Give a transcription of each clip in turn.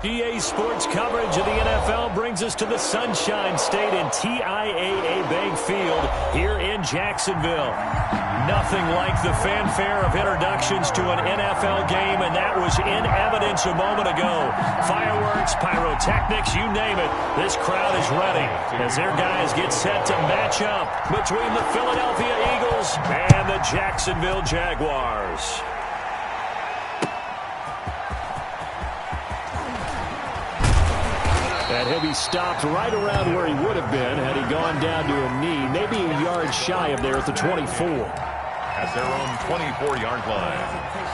EA Sports coverage of the NFL brings us to the Sunshine State in TIAA Bank Field here in Jacksonville. Nothing like the fanfare of introductions to an NFL game, and that was in evidence a moment ago. Fireworks, pyrotechnics, you name it. This crowd is ready as their guys get set to match up between the Philadelphia Eagles and the Jacksonville Jaguars. And he'll be stopped right around where he would have been had he gone down to a knee, maybe a yard shy of there at the 24. At their own 24-yard line.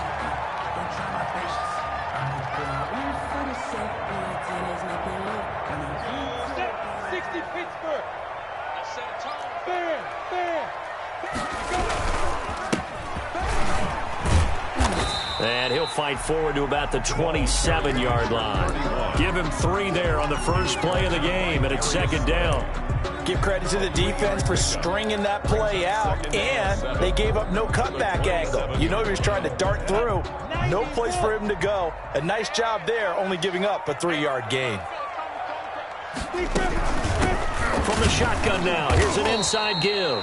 And he'll fight forward to about the 27-yard line. Give him 3 there on the first play of the game, and it's second down. Give credit to the defense for stringing that play out, and they gave up no cutback angle. You know he was trying to dart through. No place for him to go. A nice job there, only giving up a 3-yard gain. From the shotgun now, here's an inside give.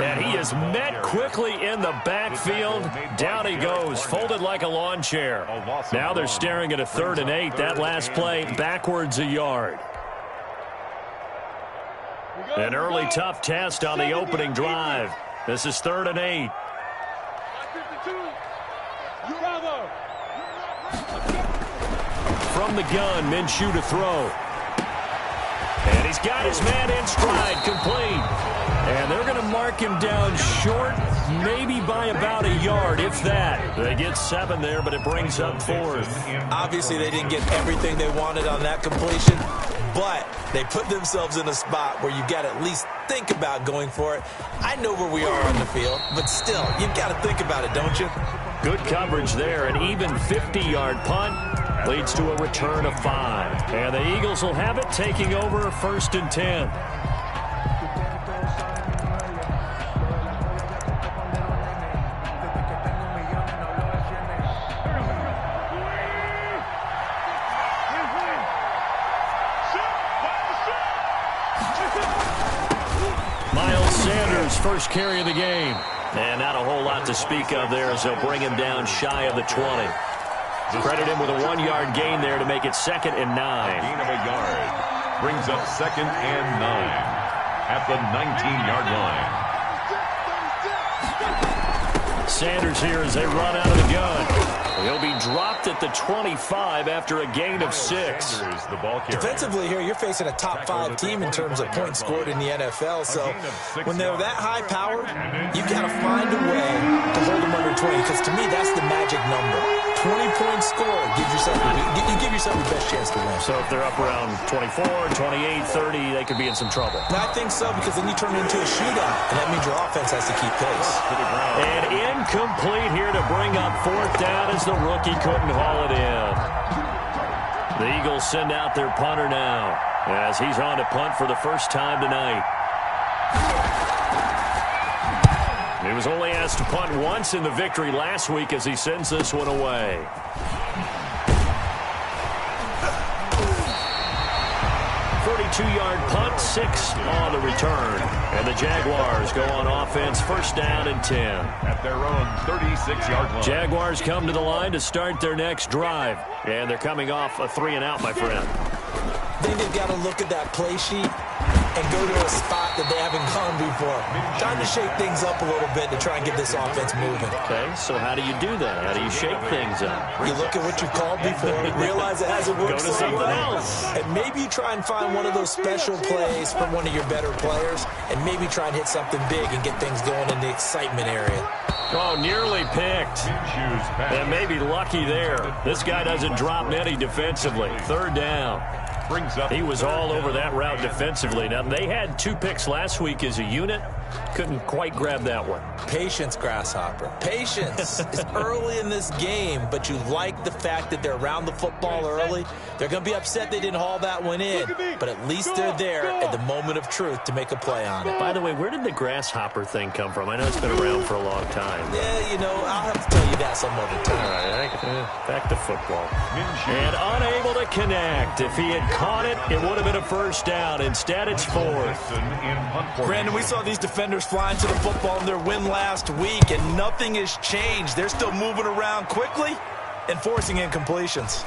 And he is met quickly in the backfield. Down he goes, folded like a lawn chair. Now they're staring at a 3rd and 8. That last play, backwards a yard. An early tough test on the opening drive. This is 3rd and 8. From the gun, Minshew to throw. And he's got his man in stride, complete. And they're going to mark him down short, maybe by about a yard, if that. They get 7 there, but it brings up 4th. Obviously, they didn't get everything they wanted on that completion, but they put themselves in a spot where you got to at least think about going for it. I know where we are on the field, but still, you've got to think about it, don't you? Good coverage there, an even 50-yard punt. Leads to a return of 5. And the Eagles will have it, taking over 1st and 10. Miles Sanders, first carry of the game. And not a whole lot to speak of there as they'll bring him down shy of the 20. Credit him with a 1-yard gain there to make it 2nd and 9. Gain of a yard brings up 2nd and 9 at the 19-yard line. Sanders here as they run out of the gun. He'll be dropped at the 25 after a gain of 6. Defensively here, you're facing a top 5 team in terms of points scored in the NFL. So when they're that high powered, you've got to find a way to hold them under 20. Because to me, that's the magic number. 20 points scored gives yourself you give yourself the best chance to win. So if they're up around 24, 28, 30, they could be in some trouble. And I think so, because then you turn it into a shootout, and that means your offense has to keep pace. And incomplete here to bring up 4th down as the rookie couldn't haul it in. The Eagles send out their punter now as he's on to punt for the first time tonight. He was only asked to punt once in the victory last week as he sends this one away. Two-yard punt, 6 on the return. And the Jaguars go on offense, 1st down and 10. At their own 36-yard line. Jaguars come to the line to start their next drive. And they're coming off a 3-and-out, my friend. I think they've got to look at that play sheet and go to a spot that they haven't gone before. Time to shake things up a little bit to try and get this offense moving. Okay, so how do you do that? How do you shake things up? You look at what you've called before, realize it hasn't worked so well, else. and maybe you try and find one of those special plays from one of your better players, and maybe try and hit something big and get things going in the excitement area. Oh, nearly picked. And maybe lucky there. This guy doesn't drop many defensively. 3rd down. He was all over that route defensively. Now, they had 2 picks last week as a unit. Couldn't quite grab that one. Patience, Grasshopper. Patience is early in this game, but you like the fact that they're around the football early. They're going to be upset they didn't haul that one in, but at least they're there at the moment of truth to make a play on it. By the way, where did the grasshopper thing come from? I know it's been around for a long time. Yeah, you know, I'll have to tell you that some other time. All right, back to football. And unable to connect. If he had caught it, it would have been a first down. Instead, it's fourth. Brandon, we saw these defenders flying to the football in their win last week, and nothing has changed. They're still moving around quickly and forcing incompletions.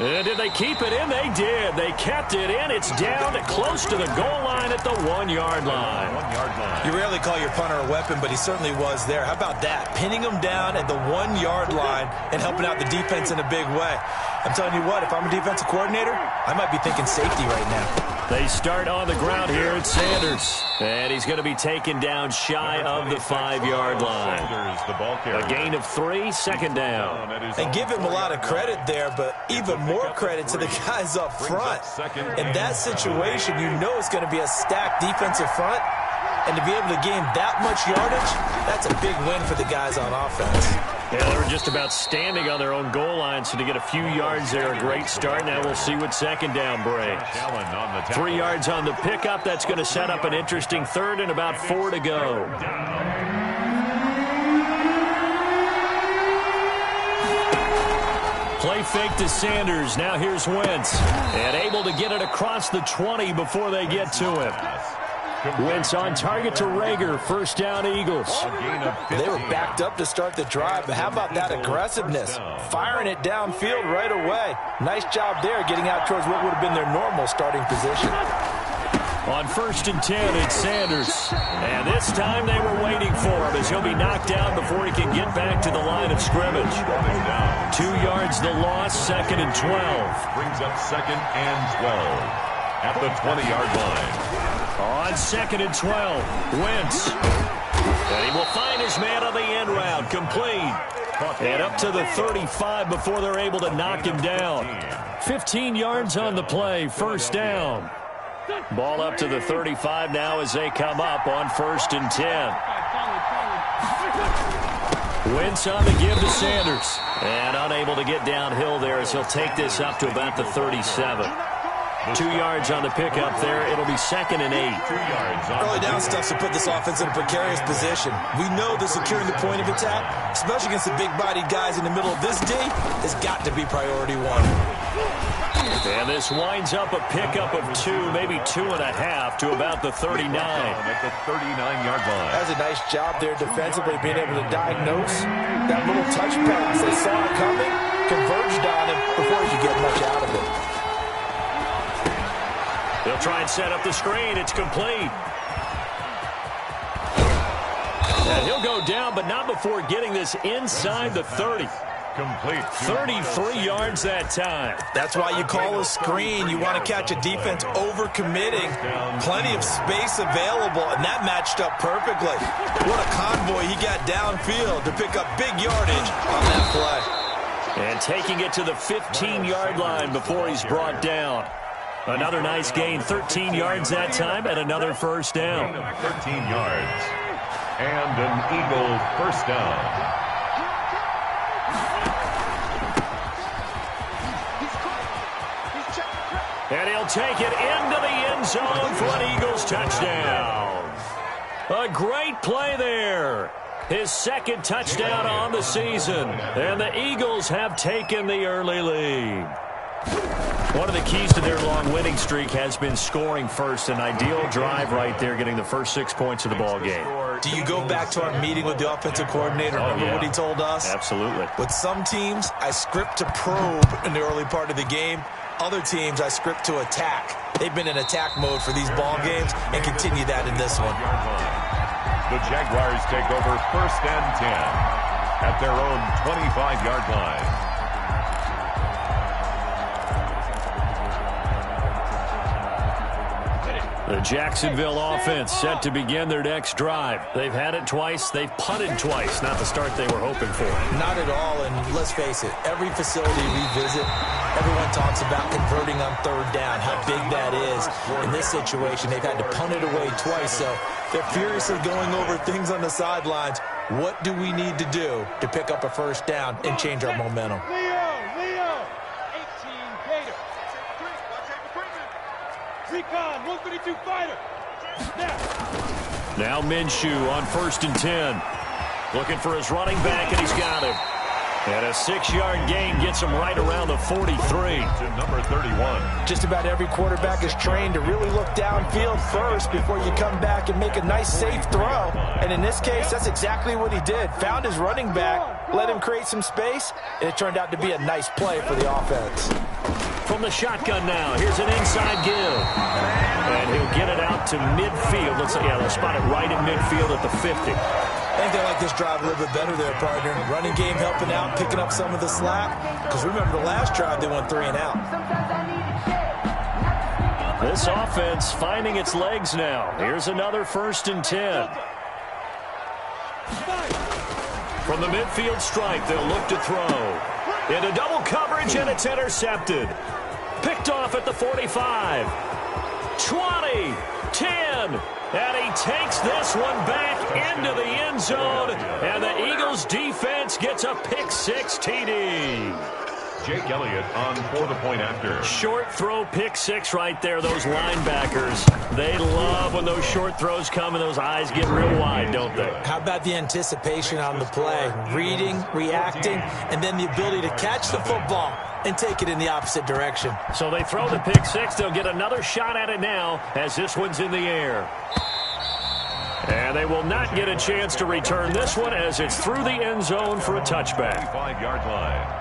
And did they keep it in? They did. They kept it in. It's down close to the goal line at the 1-yard line. You rarely call your punter a weapon, but he certainly was there. How about that? Pinning him down at the 1-yard line and helping out the defense in a big way. I'm telling you what, if I'm a defensive coordinator, I might be thinking safety right now. They start on the ground here at Sanders. And he's going to be taken down shy of the 5-yard line. A gain of 3, second down. And give him a lot of credit there, but even more credit to the guys up front. In that situation, you know it's going to be a stacked defensive front. And to be able to gain that much yardage, that's a big win for the guys on offense. Yeah, they were just about standing on their own goal line, so to get a few yards there, a great start. Now we'll see what second down brings. 3 yards on the pickup. That's going to set up an interesting third and about 4 to go. Play fake to Sanders. Now here's Wentz. And able to get it across the 20 before they get to him. Wentz on target to Rager. First down, Eagles. They were backed up to start the drive, but how about that aggressiveness? Firing it downfield right away. Nice job there getting out towards what would have been their normal starting position. On 1st and 10, it's Sanders. And this time they were waiting for him as he'll be knocked down before he can get back to the line of scrimmage. 2 yards the loss, 2nd and 12. Brings up 2nd and 12 at the 20-yard line. On 2nd and 12, Wentz. And he will find his man on the end route, complete. And up to the 35 before they're able to knock him down. 15 yards on the play, first down. Ball up to the 35 now as they come up on 1st and 10. Wentz on the give to Sanders. And unable to get downhill there as he'll take this up to about the 37. 2 yards on the pickup there. It'll be 2nd and 8. Early down stuff to put this offense in a precarious position. We know that securing the point of attack, especially against the big-bodied guys in the middle of this D, has got to be priority 1. And this winds up a pickup of 2, maybe 2.5 to about the 39. At the 39-yard line. That's a nice job there defensively, being able to diagnose that little touch pass. They saw it coming, converged on him before he could get much out of it. They'll try and set up the screen. It's complete. And he'll go down, but not before getting this inside the 30. Complete. 33 yards that time. That's why you call a screen. You want to catch a defense over-committing. Plenty of space available, and that matched up perfectly. What a convoy he got downfield to pick up big yardage on that play. And taking it to the 15-yard line before he's brought down. Another nice gain, 13 yards that time, and another first down. 13 yards. And an Eagle first down. And he'll take it into the end zone for an Eagles touchdown. A great play there. His 2nd touchdown on the season. And the Eagles have taken the early lead. One of the keys to their long winning streak has been scoring first. An ideal drive right there, getting the first 6 points of the ball game. Do you go back to our meeting with the offensive coordinator? Remember what he told us? Absolutely. With some teams, I script to probe in the early part of the game. Other teams, I script to attack. They've been in attack mode for these ball games and continue that in this one. The Jaguars take over 1st and 10 at their own 25-yard line. The Jacksonville offense set to begin their next drive. They've had it twice. They've punted twice. Not the start they were hoping for. Not at all, and let's face it, every facility we visit, everyone talks about converting on third down, how big that is. In this situation, they've had to punt it away twice, so they're furiously going over things on the sidelines. What do we need to do to pick up a first down and change our momentum? Recon, 132 fighter. Now Minshew on 1st and 10. Looking for his running back, and he's got him. And a 6-yard gain gets him right around the 43. To number 31. Just about every quarterback is trained to really look downfield first before you come back and make a nice, safe throw. And in this case, that's exactly what he did. Found his running back, let him create some space, and it turned out to be a nice play for the offense. From the shotgun now, here's an inside give. And he'll get it out to midfield. Looks like, yeah, they'll spot it right in midfield at the 50. I think they like this drive a little bit better there, partner. Running game helping out, picking up some of the slack. Because remember, the last drive, they went 3 and out. This offense finding its legs now. Here's another 1st and 10. From the midfield strike, they'll look to throw. Into double coverage, and it's intercepted. Picked off at the 45. 20, 10, and he takes this one back into the end zone, and the Eagles defense gets a pick-6 TD. Jake Elliott on for the point after. Short throw, pick-6 right there. Those linebackers, they love when those short throws come and those eyes get real wide, don't they? How about the anticipation on the play? Reading, reacting, and then the ability to catch the football and take it in the opposite direction. So they throw the pick-6. They'll get another shot at it now as this one's in the air. And they will not get a chance to return this one as it's through the end zone for a touchback. 5-yard line.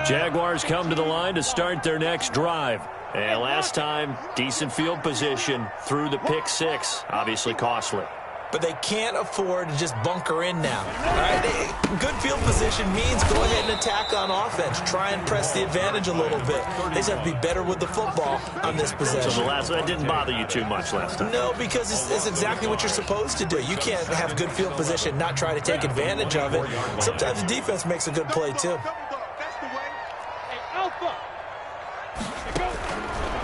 Jaguars come to the line to start their next drive. And last time, decent field position through the pick-6. Obviously costly. But they can't afford to just bunker in now. All right? Good field position means go ahead and attack on offense. Try and press the advantage a little bit. They just have to be better with the football on this possession. So that didn't bother you too much last time? No, because it's exactly what you're supposed to do. You can't have good field position, not try to take advantage of it. Sometimes the defense makes a good play, too.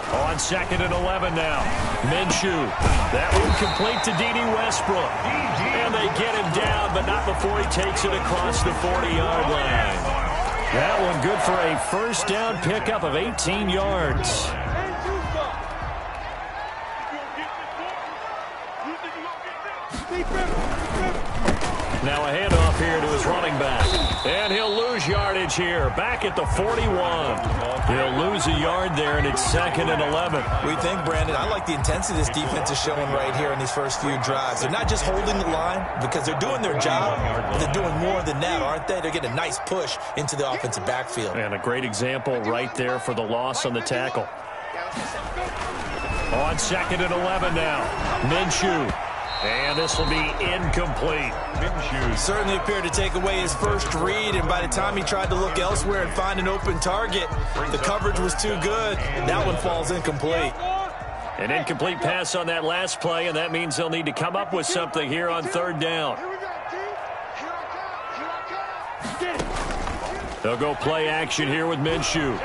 On 2nd and 11 now. Minshew. That one complete to D.D. Westbrook. And they get him down, but not before he takes it across the 40-yard line. That one good for a first down pickup of 18 yards. Now a handoff here to his running back. And he'll lose yardage here. Back at the 41. He'll lose a yard there, and it's 2nd and 11. We think, Brandon, I like the intensity this defense is showing right here in these first few drives. They're not just holding the line because they're doing their job, but they're doing more than that, aren't they? They're getting a nice push into the offensive backfield. And a great example right there for the loss on the tackle. On 2nd and 11 now. Minshew. And this will be incomplete. Minshew certainly appeared to take away his first read, and by the time he tried to look elsewhere and find an open target, the coverage was too good. That one falls incomplete. An incomplete pass on that last play, and that means they'll need to come up with something here on 3rd down. They'll go play action here with Minshew.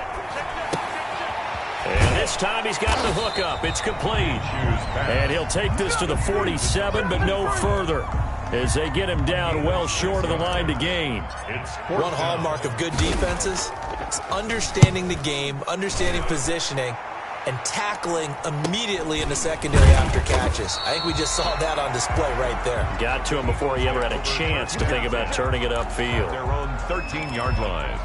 And this time he's got the hook up. It's complete. And he'll take this to the 47, but no further, as they get him down well short of the line to gain. One hallmark of good defenses is understanding the game, understanding positioning, and tackling immediately in the secondary after catches. I think we just saw that on display right there. Got to him before he ever had a chance to think about turning it upfield. Their own 13-yard line.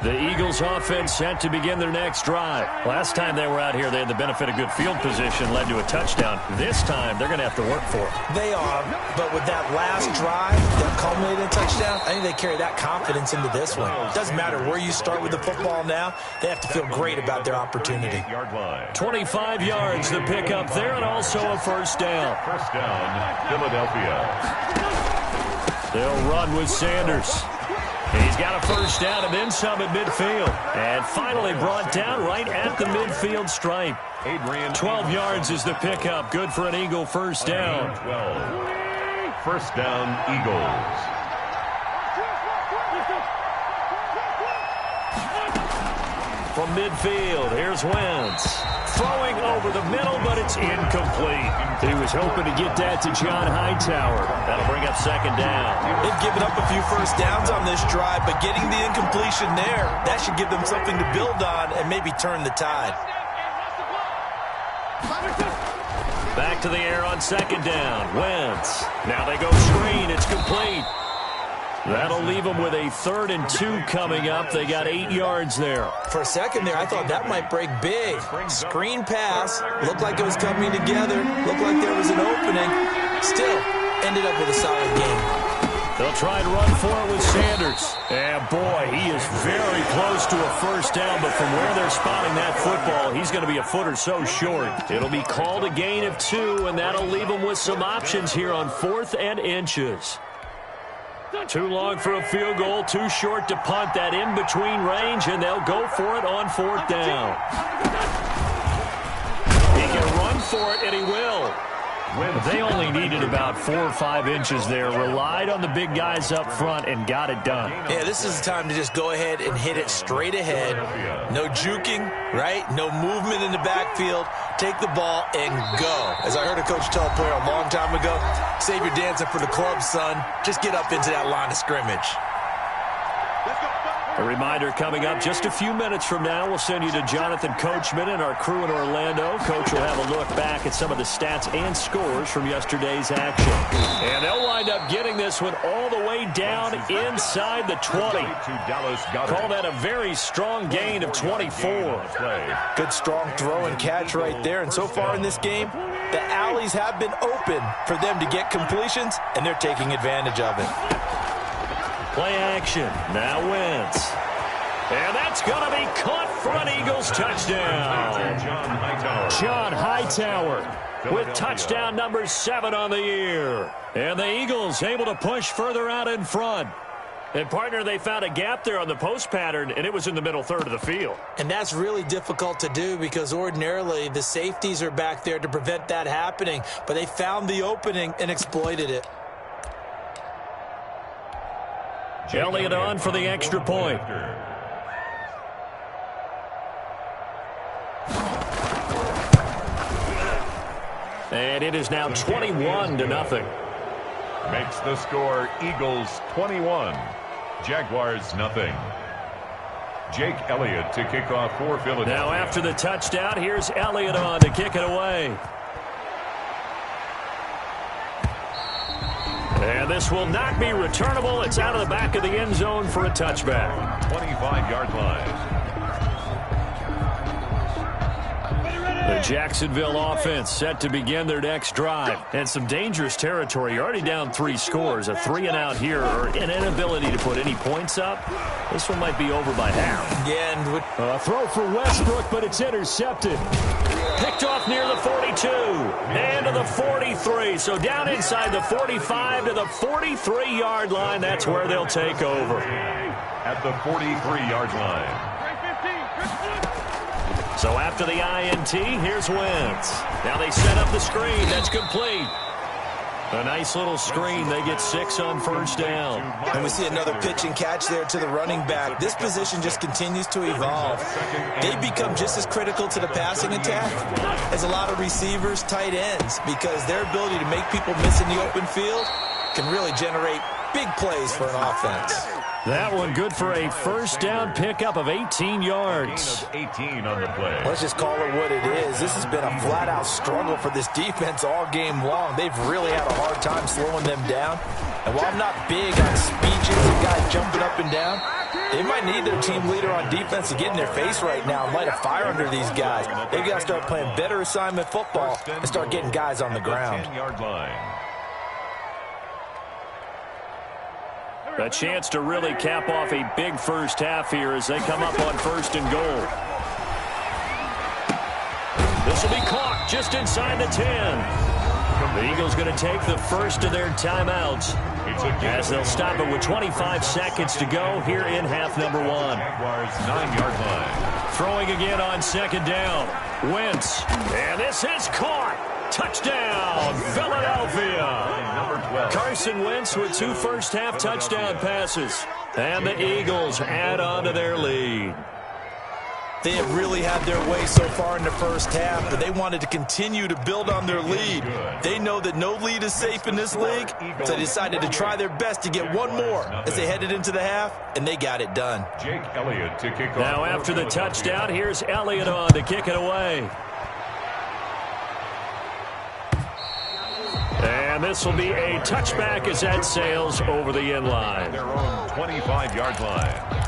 The Eagles offense set to begin their next drive. Last time they were out here, they had the benefit of good field position, led to a touchdown. This time, they're going to have to work for it. They are, but with that last drive that culminated in a touchdown, I think they carry that confidence into this one. Doesn't matter where you start with the football now, they have to feel great about their opportunity. 25 yards the pickup there, and also a first down. First down, Philadelphia. They'll run with Sanders. He's got a first down and then some at midfield. And finally brought down right at the midfield stripe. 12 yards is the pickup. Good for an Eagle first down. 12. First down, Eagles. From midfield, here's Wentz. Throwing over the middle, but it's incomplete. He was hoping to get that to John Hightower. That'll bring up second down. They've given up a few first downs on this drive, but getting the incompletion there, that should give them something to build on and maybe turn the tide. Back to the air on second down. Wentz. Now they go screen. It's complete. That'll leave them with a 3rd and 2 coming up. They got 8 yards there. For a second there, I thought that might break big. Screen pass. Looked like it was coming together. Looked like there was an opening. Still, ended up with a solid game. They'll try and run for it with Sanders. And boy, he is very close to a first down, but from where they're spotting that football, he's going to be a foot or so short. It'll be called a gain of 2, and that'll leave them with some options here on 4th and inches. Too long for a field goal, too short to punt. That in-between range, and they'll go for it on 4th down. He can run for it, and he will. They only needed about 4 or 5 inches there. Relied on the big guys up front and got it done. Yeah, this is the time to just go ahead and hit it straight ahead. No juking, right? No movement in the backfield. Take the ball and go. As I heard a coach tell a player a long time ago, save your dancing for the club, son. Just get up into that line of scrimmage. A reminder coming up just a few minutes from now. We'll send you to Jonathan Coachman and our crew in Orlando. Coach will have a look back at some of the stats and scores from yesterday's action. And they'll wind up getting this one all the way down inside the 20. Call that a very strong gain of 24. Good strong throw and catch right there. And so far in this game, the alleys have been open for them to get completions, and they're taking advantage of it. Play action. Now Wentz. And that's going to be caught for an Eagles touchdown. John Hightower with touchdown number 7 on the year. And the Eagles able to push further out in front. And, partner, they found a gap there on the post pattern, and it was in the middle third of the field. And that's really difficult to do because ordinarily the safeties are back there to prevent that happening. But they found the opening and exploited it. Elliott on for the extra point. And it is now 21-0. Makes the score Eagles 21, Jaguars nothing. Jake Elliott to kick off for Philadelphia. Now after the touchdown, here's Elliott on to kick it away. And this will not be returnable. It's out of the back of the end zone for a touchback. 25-yard line. The Jacksonville offense set to begin their next drive. And some dangerous territory. You're already down 3 scores. A 3-and-out here or an inability to put any points up. This one might be over by half. Yeah, and a throw for Westbrook, but it's intercepted. Picked off near the 42 and to the 43. So down inside the 45 to the 43-yard line. That's where they'll take over. At the 43-yard line. So after the INT, here's Wentz. Now they set up the screen. That's complete. A nice little screen. They get 6 on first down. And we see another pitch and catch there to the running back. This position just continues to evolve. They become just as critical to the passing attack as a lot of receivers, tight ends, because their ability to make people miss in the open field can really generate big plays for an offense. That one good for a first down pickup of 18 yards. 18 on the play. Let's just call it what it is. This has been a flat-out struggle for this defense all game long. They've really had a hard time slowing them down. And while I'm not big on speeches and guys jumping up and down, they might need their team leader on defense to get in their face right now and light a fire under these guys. They've got to start playing better assignment football and start getting guys on the ground. 10-yard line. A chance to really cap off a big first half here as they come up on first and goal. This will be caught just inside the 10. The Eagles going to take the first of their timeouts as they'll stop it with 25 seconds to go here in half number one. Jaguars 9-yard line. Throwing again on second down. Wentz. And this is caught. Touchdown, Philadelphia. Carson Wentz with 2 first-half touchdown passes. And the Eagles add on to their lead. They have really had their way so far in the first half, but they wanted to continue to build on their lead. They know that no lead is safe in this league, so they decided to try their best to get one more as they headed into the half, and they got it done. Jake Elliott to kick off. Now after the touchdown, here's Elliott on to kick it away. And this will be a touchback as that sails over the end line. Their own 25-yard line.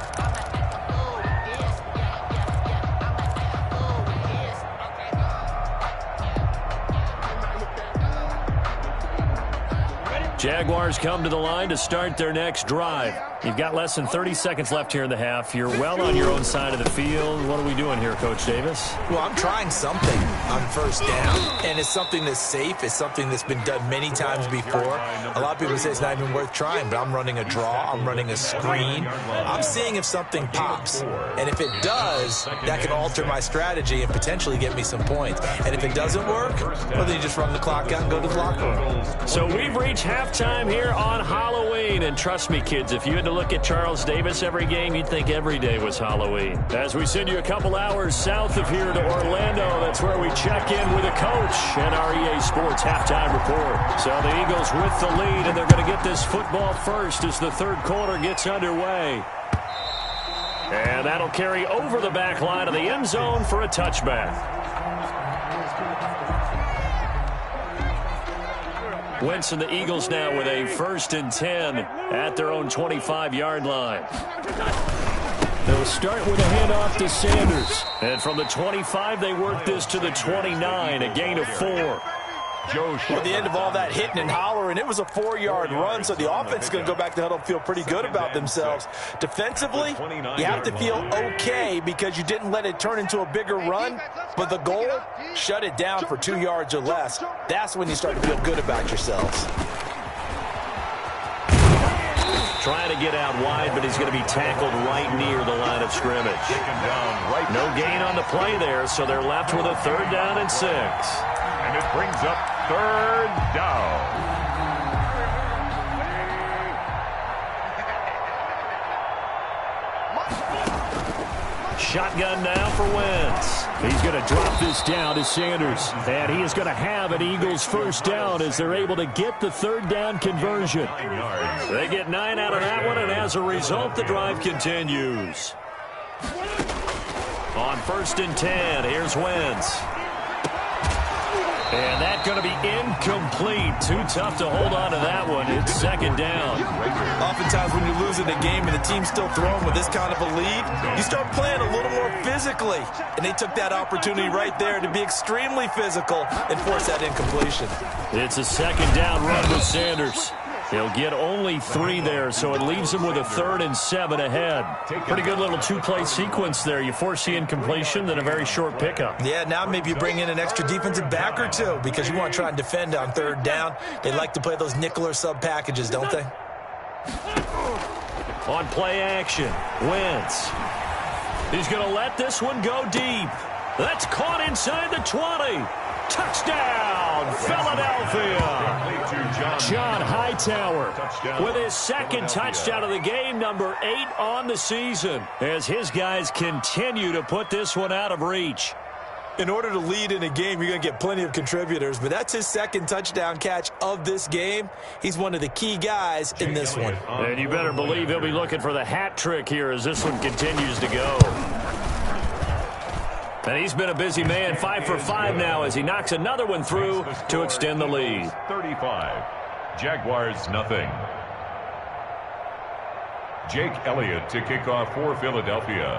Jaguars come to the line to start their next drive. You've got less than 30 seconds left here in the half. You're well on your own side of the field. What are we doing here, Coach Davis? Well, I'm trying something on first down, and it's something that's safe. It's something that's been done many times before. A lot of people say it's not even worth trying, but I'm running a draw. I'm running a screen. I'm seeing if something pops, and if it does, that can alter my strategy and potentially get me some points. And if it doesn't work, well, then you just run the clock out and go to the locker room. So we've reached halftime here on Halloween, and trust me, kids, if you had to look at Charles Davis every game, you'd think every day was Halloween. As we send you a couple hours south of here to Orlando, that's where we check in with a coach and our EA Sports halftime report. So the Eagles with the lead, and they're going to get this football first as the third quarter gets underway. And that'll carry over the back line of the end zone for a touchback. Wentz and the Eagles now with a 1st and 10 at their own 25-yard line. They'll start with a handoff to Sanders. And from the 25, they work this to the 29, a gain of 4. At the end of all that hitting and hollering, it was a 4-yard run, so the offense is going to go back to huddle and feel pretty good about themselves. Defensively, you have to feel okay because you didn't let it turn into a bigger run, but the goal, shut it down for 2 yards or less. That's when you start to feel good about yourselves. Trying to get out wide, but he's going to be tackled right near the line of scrimmage. No gain on the play there, so they're left with a 3rd down and 6. And it brings up 3rd down. Shotgun now for Wentz. He's going to drop this down to Sanders. And he is going to have an Eagles 1st down as they're able to get the 3rd down conversion. They get 9 out of that one, and as a result, the drive continues. On 1st and 10, here's Wentz. And that's going to be incomplete. Too tough to hold on to that one. It's 2nd down. Oftentimes when you're losing a game and the team's still throwing with this kind of a lead, you start playing a little more physically. And they took that opportunity right there to be extremely physical and force that incompletion. It's a 2nd down run with Sanders. He'll get only 3 there, so it leaves him with a 3rd and 7 ahead. Pretty good little 2-play sequence there. You force the incompletion, then a very short pickup. Yeah, now maybe you bring in an extra defensive back or two because you want to try and defend on 3rd down. They like to play those nickel or sub packages, don't they? On play action, Wentz. He's going to let this one go deep. That's caught inside the 20. Touchdown, Philadelphia. John Hightower with his 2nd touchdown of the game, number 8 on the season, as his guys continue to put this one out of reach. In order to lead in a game, you're going to get plenty of contributors, but that's his 2nd touchdown catch of this game. He's one of the key guys in this one. And you better believe he'll be looking for the hat trick here as this one continues to go. And he's been a busy man, 5 for 5 now as he knocks another one through to extend the lead. 35. Jaguars nothing. Jake Elliott to kick off for Philadelphia.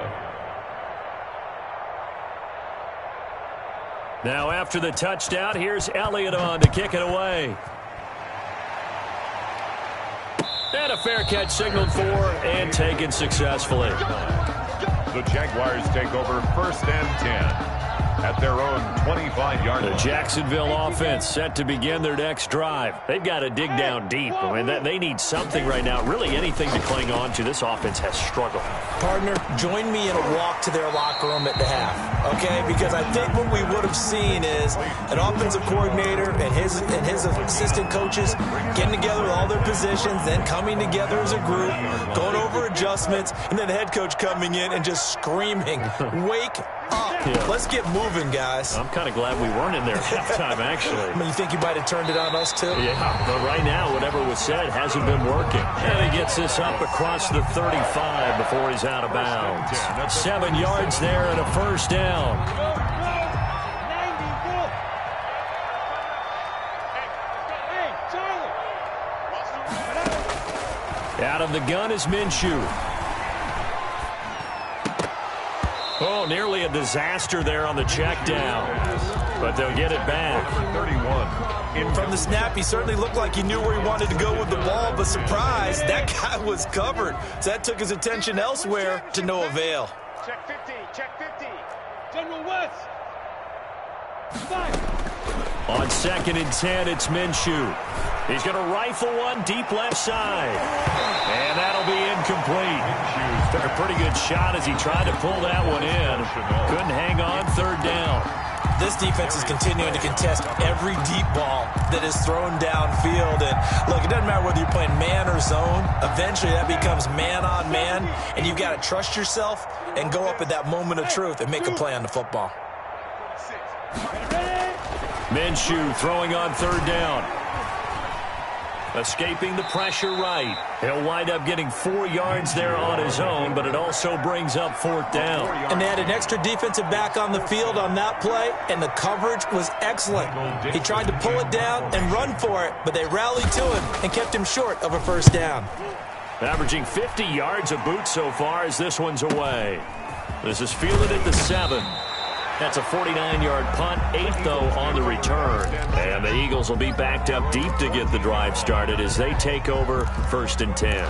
Now after the touchdown, here's Elliott on to kick it away. And a fair catch signaled for and taken successfully. The Jaguars take over 1st and 10. at their own 25-yard line. The Jacksonville offense set to begin their next drive. They've got to dig down deep. I mean, they need something right now, really anything to cling on to. This offense has struggled. Partner, join me in a walk to their locker room at the half, okay? Because I think what we would have seen is an offensive coordinator and his assistant coaches getting together with all their positions, then coming together as a group, going over adjustments, and then the head coach coming in and just screaming, "Wake up. Yeah. Let's get moving, guys." I'm kind of glad we weren't in there at halftime, actually. I mean, you think you might have turned it on us, too? Yeah, but right now, whatever was said hasn't been working. And he gets this up across the 35 before he's out of bounds. 7 yards there and a first down. Out of the gun is Minshew. Oh, nearly a disaster there on the check down. But they'll get it back. 31. From the snap, he certainly looked like he knew where he wanted to go with the ball, but surprise, that guy was covered. So that took his attention elsewhere to no avail. Check 50, check 50. General West. 5. On 2nd and 10, it's Minshew. He's going to rifle one deep left side. And that'll be incomplete. Took a pretty good shot as he tried to pull that one in. Couldn't hang on, 3rd down. This defense is continuing to contest every deep ball that is thrown downfield. And look, it doesn't matter whether you're playing man or zone. Eventually that becomes man on man. And you've got to trust yourself and go up at that moment of truth and make a play on the football. Minshew throwing on 3rd down. Escaping the pressure right. He'll wind up getting 4 yards there on his own, but it also brings up 4th down. And they had an extra defensive back on the field on that play, and the coverage was excellent. He tried to pull it down and run for it, but they rallied to him and kept him short of a first down. Averaging 50 yards a boot so far as this one's away. This is fielded at the 7. That's a 49-yard punt, 8 though on the return. And the Eagles will be backed up deep to get the drive started as they take over 1st and 10.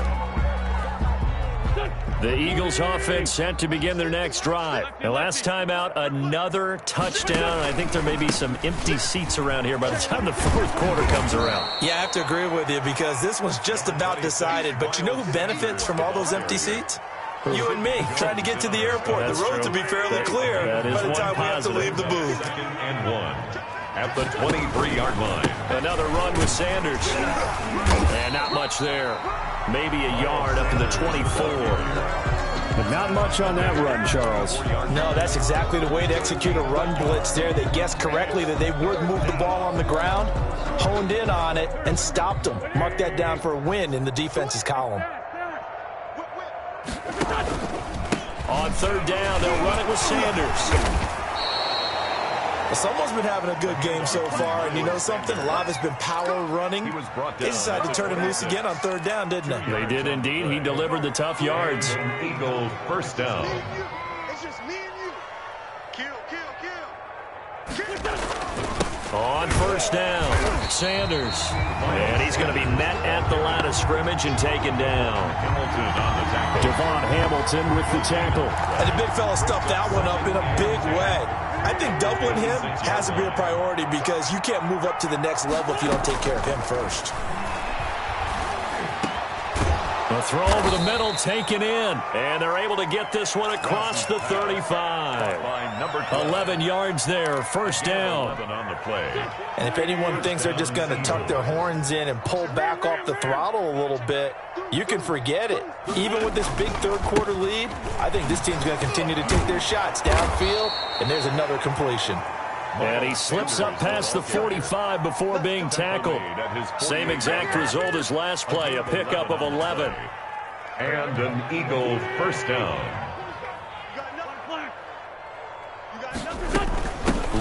The Eagles offense set to begin their next drive. And last time out, another touchdown. I think there may be some empty seats around here by the time the 4th quarter comes around. Yeah, I have to agree with you because this one's just about decided. But you know who benefits from all those empty seats? You and me, trying to get to the airport. That's the road true. to be fairly clear by the time we have to leave the booth. 2nd and 1 at the 23-yard line. Another run with Sanders. And not much there. Maybe a yard up to the 24. But not much on that run, Charles. No, that's exactly the way to execute a run blitz there. They guessed correctly that they would move the ball on the ground, honed in on it, and stopped them. Mark that down for a win in the defense's column. On 3rd down, they'll run it with Sanders. Someone's been having a good game so far, and you know something? A lot of it's been power running. They decided to turn him loose again on 3rd down, didn't they? They did indeed. He delivered the tough yards. Eagles 1st down. It's just me and you. Kill. On 1st down, Sanders. And he's going to be met at the line of scrimmage and taken down. Hamilton on the tackle. Devon Hamilton with the tackle. And the big fella stuffed that one up in a big way. I think doubling him has to be a priority because you can't move up to the next level if you don't take care of him first. A throw over the middle, taken in. And they're able to get this one across the 35. 11 yards there, 1st down. On the play. And if anyone thinks they're just going to tuck their horns in and pull back off the throttle a little bit, you can forget it. Even with this big 3rd quarter lead, I think this team's going to continue to take their shots downfield, and there's another completion. And he slips up past the 45 before being tackled. Same exact result as last play, a pickup of 11. And an Eagle 1st down.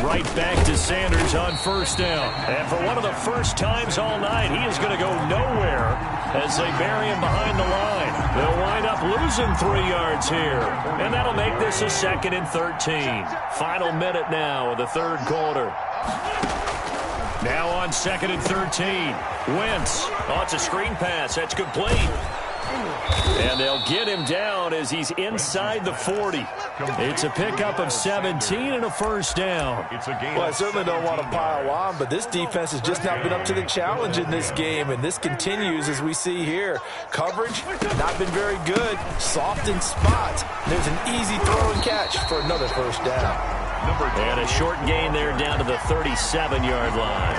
Right back to Sanders on 1st down. And for one of the first times all night, he is going to go nowhere as they bury him behind the line. They'll wind up losing 3 yards here. And that'll make this a 2nd and 13. Final minute now of the 3rd quarter. Now on 2nd and 13. Wentz. Oh, it's a screen pass. That's complete. And they'll get him down as he's inside the 40. It's a pickup of 17 and a first down. Well, I certainly don't want to pile on, but this defense has just not been up to the challenge in this game, and this continues as we see here. Coverage, not been very good. Soft in spots. There's an easy throw and catch for another first down. And a short gain there down to the 37-yard line.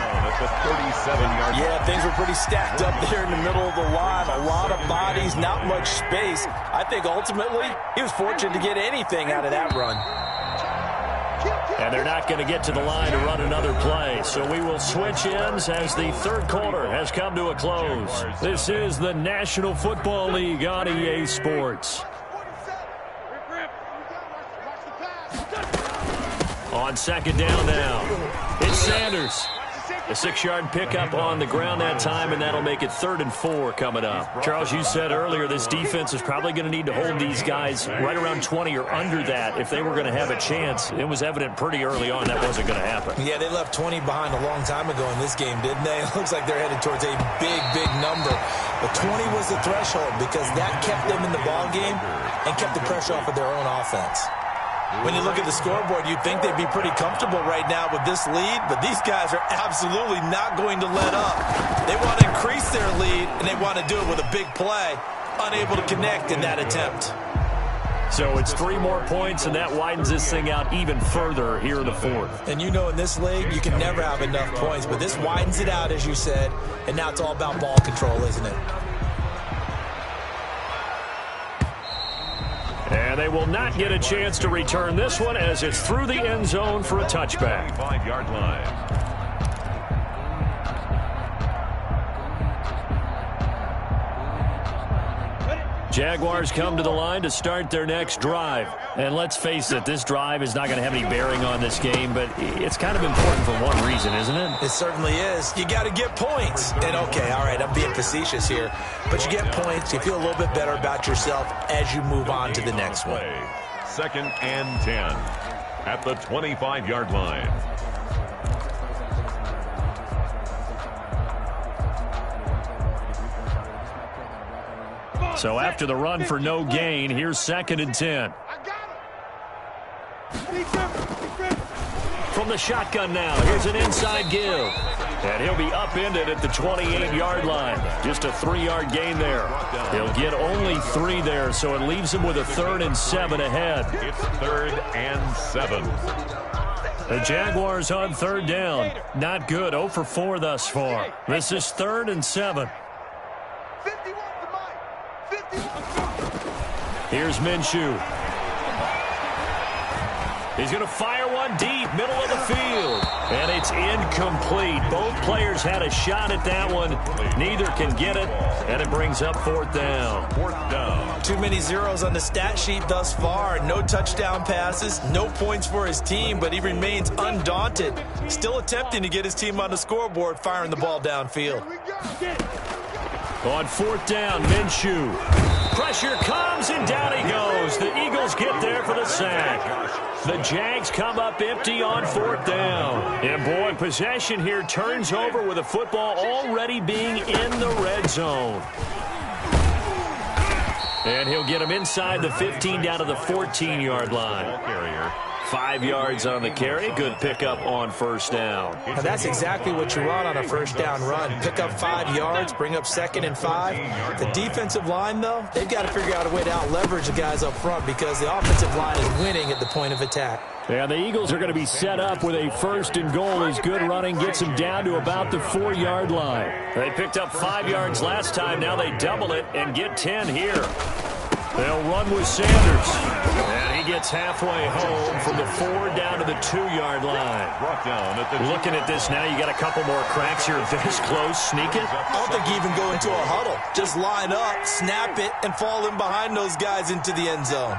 Yeah, things were pretty stacked up there in the middle of the line. A lot of bodies, not much space. I think ultimately he was fortunate to get anything out of that run. And they're not going to get to the line to run another play. So we will switch ends as the third quarter has come to a close. This is the National Football League on EA Sports. On second down now, it's Sanders. A 6-yard pickup on the ground that time, and that'll make it 3rd and 4 coming up. Charles, you said earlier this defense is probably going to need to hold these guys right around 20 or under that if they were going to have a chance. It was evident pretty early on that wasn't going to happen. Yeah, they left 20 behind a long time ago in this game, didn't they? It looks like they're headed towards a big, big number. But 20 was the threshold because that kept them in the ball game and kept the pressure off of their own offense. When you look at the scoreboard, you'd think they'd be pretty comfortable right now with this lead, but these guys are absolutely not going to let up. They want to increase their lead, and they want to do it with a big play, unable to connect in that attempt. So it's 3 more points, and that widens this thing out even further here in the 4th. And you know in this league, you can never have enough points, but this widens it out, as you said, and now it's all about ball control, isn't it? And they will not get a chance to return this one as it's through the end zone for a touchback. 5-yard line. Jaguars come to the line to start their next drive. And let's face it, this drive is not going to have any bearing on this game, but it's kind of important for one reason, isn't it? It certainly is. You got to get points. And okay, all right, I'm being facetious here, but you get points, you feel a little bit better about yourself as you move on to the next one. 2nd and 10 at the 25-yard line. So after the run for no gain, here's 2nd and 10. From the shotgun now, here's an inside give. And he'll be upended at the 28-yard line. Just a 3-yard gain there. He'll get only 3 there, so it leaves him with a 3rd and 7 ahead. It's 3rd and 7. The Jaguars on 3rd down. Not good, 0 for 4 thus far. This is 3rd and 7. Here's Minshew. He's going to fire one deep, middle of the field. And it's incomplete. Both players had a shot at that one. Neither can get it, and it brings up 4th down. 4th down. Too many zeros on the stat sheet thus far. No touchdown passes, no points for his team, but he remains undaunted. Still attempting to get his team on the scoreboard, firing the ball downfield. On 4th down, Minshew. Pressure comes, and down he goes. The Eagles get there for the sack. The Jags come up empty on 4th down. And, boy, possession here turns over with the football already being in the red zone. And he'll get him inside the 15 down to the 14-yard line. 5 yards on the carry. Good pickup on 1st down. Now that's exactly what you want on a 1st down run. Pick up 5 yards, bring up 2nd and 5. The defensive line, though, they've got to figure out a way to out-leverage the guys up front because the offensive line is winning at the point of attack. Yeah, the Eagles are going to be set up with a 1st and goal as good running gets them down to about the 4-yard line. They picked up 5 yards last time. Now they double it and get 10 here. They'll run with Sanders. And he gets halfway home from the 4 down to the 2-yard line. Looking at this now, you got a couple more cracks here this close. Sneak it? I don't think you even go into a huddle. Just line up, snap it, and fall in behind those guys into the end zone.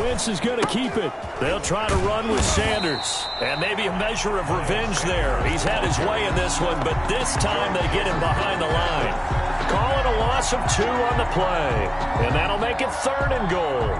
Wentz is going to keep it. They'll try to run with Sanders. And maybe a measure of revenge there. He's had his way in this one, but this time they get him behind the line. Call it a loss of 2 on the play. And that'll make it 3rd and goal.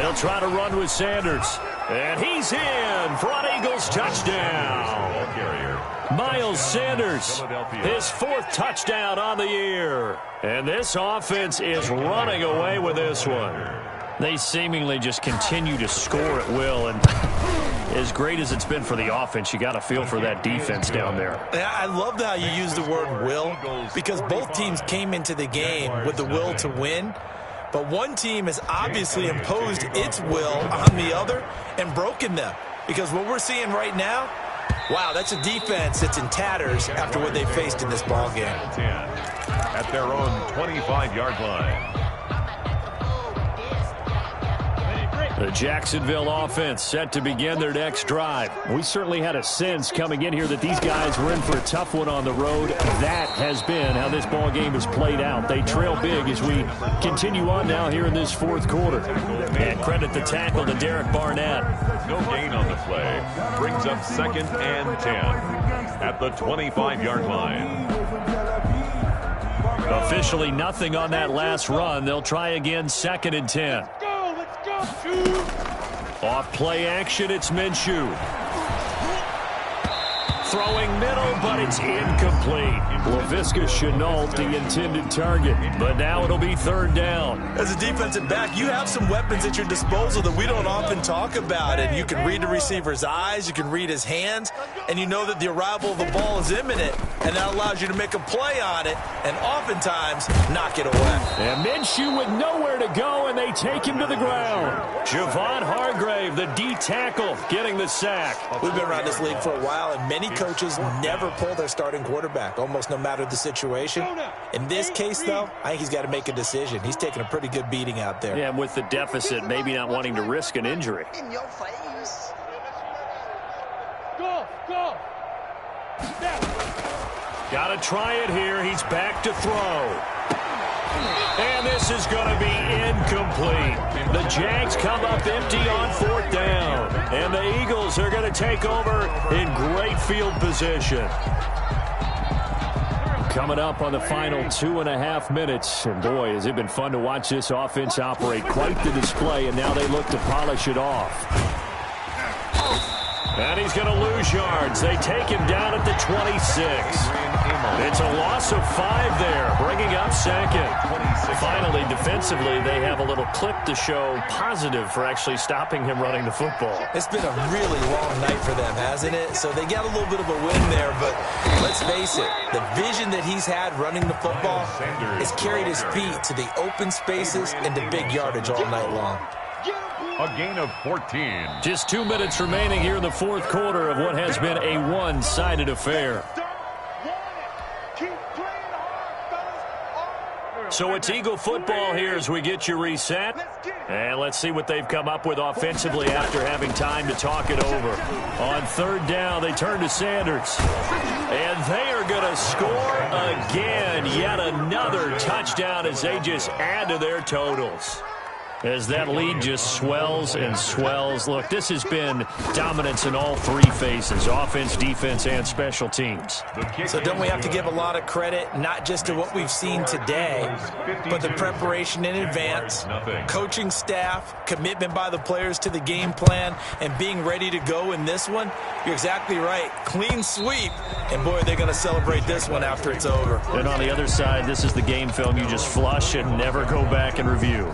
They'll try to run with Sanders. And he's in for an Eagles touchdown. Miles Sanders, his fourth touchdown on the year. And this offense is running away with this one. They seemingly just continue to score at will. And as great as it's been for the offense, you got to feel for that defense down there. I love how you use the word will, because both teams came into the game with the will to win. But one team has obviously imposed its will on the other and broken them. Because what we're seeing right now, wow, that's a defense that's in tatters after what they faced in this ball game. At their own 25-yard line. The Jacksonville offense set to begin their next drive. We certainly had a sense coming in here that these guys were in for a tough one on the road. That has been how this ball game has played out. They trail big as we continue on now here in this fourth quarter. And credit the tackle to Derek Barnett. No gain on the play. Brings up 2nd and 10 at the 25-yard line. Officially nothing on that last run. They'll try again 2nd and 10. Off play action, it's Minshew. Throwing middle, but it's incomplete. Laviska Shenault, the intended target. But now it'll be 3rd down. As a defensive back, you have some weapons at your disposal that we don't often talk about. And you can read the receiver's eyes, you can read his hands, and you know that the arrival of the ball is imminent. And that allows you to make a play on it and oftentimes knock it away. And Minshew with nowhere to go, and they take him to the ground. Javon Hargrave, the D tackle, getting the sack. We've been around this league for a while, and many coaches never pull their starting quarterback, almost no matter the situation. In this case, though, I think he's got to make a decision. He's taking a pretty good beating out there. Yeah, and with the deficit, maybe not wanting to risk an injury. In your face. Go. Got to try it here. He's back to throw. And this is going to be incomplete. The Jags come up empty on 4th down. And the Eagles are going to take over in great field position. Coming up on the final 2.5 minutes. And boy, has it been fun to watch this offense operate. Quite the display, and now they look to polish it off. And he's going to lose yards. They take him down at the 26. It's a loss of 5 there, bringing up 2nd. Finally, defensively, they have a little clip to show positive for actually stopping him running the football. It's been a really long night for them, hasn't it? So they got a little bit of a win there, but let's face it, the vision that he's had running the football has carried his feet to the open spaces and to big yardage all night long. A gain of 14. Just 2 minutes remaining here in the fourth quarter of what has been a one-sided affair. So it's Eagle football here as we get you reset. And let's see what they've come up with offensively after having time to talk it over. On 3rd down, they turn to Sanders. And they are going to score again. Yet another touchdown as they just add to their totals. As that lead just swells and swells. Look, this has been dominance in all 3 phases, offense, defense, and special teams. So don't we have to give a lot of credit, not just to what we've seen today, but the preparation in advance, coaching staff, commitment by the players to the game plan, and being ready to go in this one? You're exactly right. Clean sweep. And, boy, they're going to celebrate this one after it's over. And on the other side, this is the game film you just flush and never go back and review.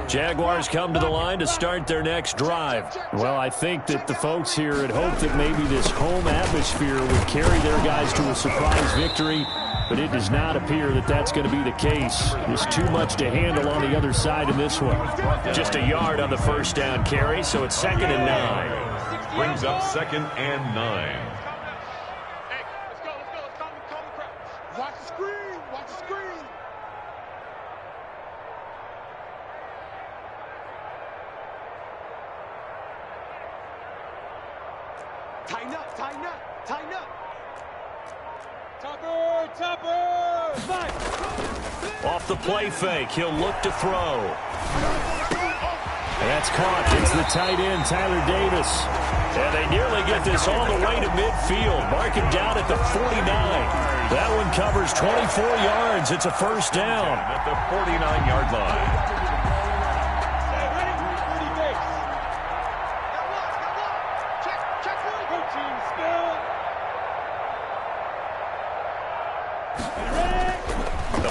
Jaguars come to the line to start their next drive. Well, I think that the folks here had hoped that maybe this home atmosphere would carry their guys to a surprise victory, but it does not appear that that's going to be the case. There's too much to handle on the other side in this one. Just a yard on the first down carry, so it's 2nd and 9. Brings up 2nd and 9. Hey, let's go. Let's calm the crowd. Watch the screen. Watch the screen. Tighten up. Topper. Fight. Off the play fake, he'll look to throw. And that's caught. It's the tight end, Tyler Davis. And they nearly get this all the way to midfield. Mark him down at the 49. That one covers 24 yards. It's a first down. At the 49-yard line.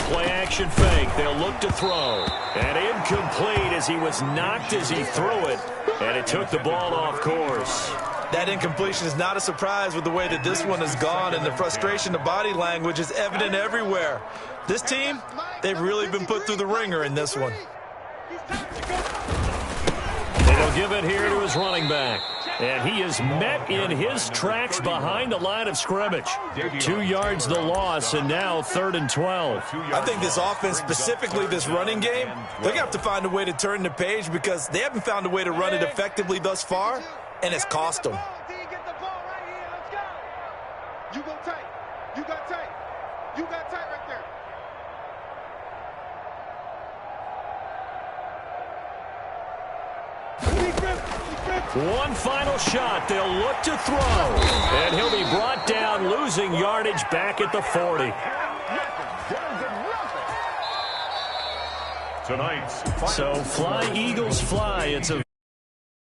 Play-action fake. They'll look to throw. And incomplete as he was knocked as he threw it. And it took the ball off course. That incompletion is not a surprise with the way that this one has gone, and the frustration, the body language is evident everywhere. This team, they've really been put through the ringer in this one. And he'll give it here to his running back. And he is met in his tracks behind the line of scrimmage. 2 yards the loss, and now 3rd and 12. I think this offense, specifically this running game, they're going to have to find a way to turn the page because they haven't found a way to run it effectively thus far, and it's cost them. You go tight. You got tight. You got tight right there. One final shot. They'll look to throw. And he'll be brought down, losing yardage back at the 40. So fly, Eagles, fly. It's a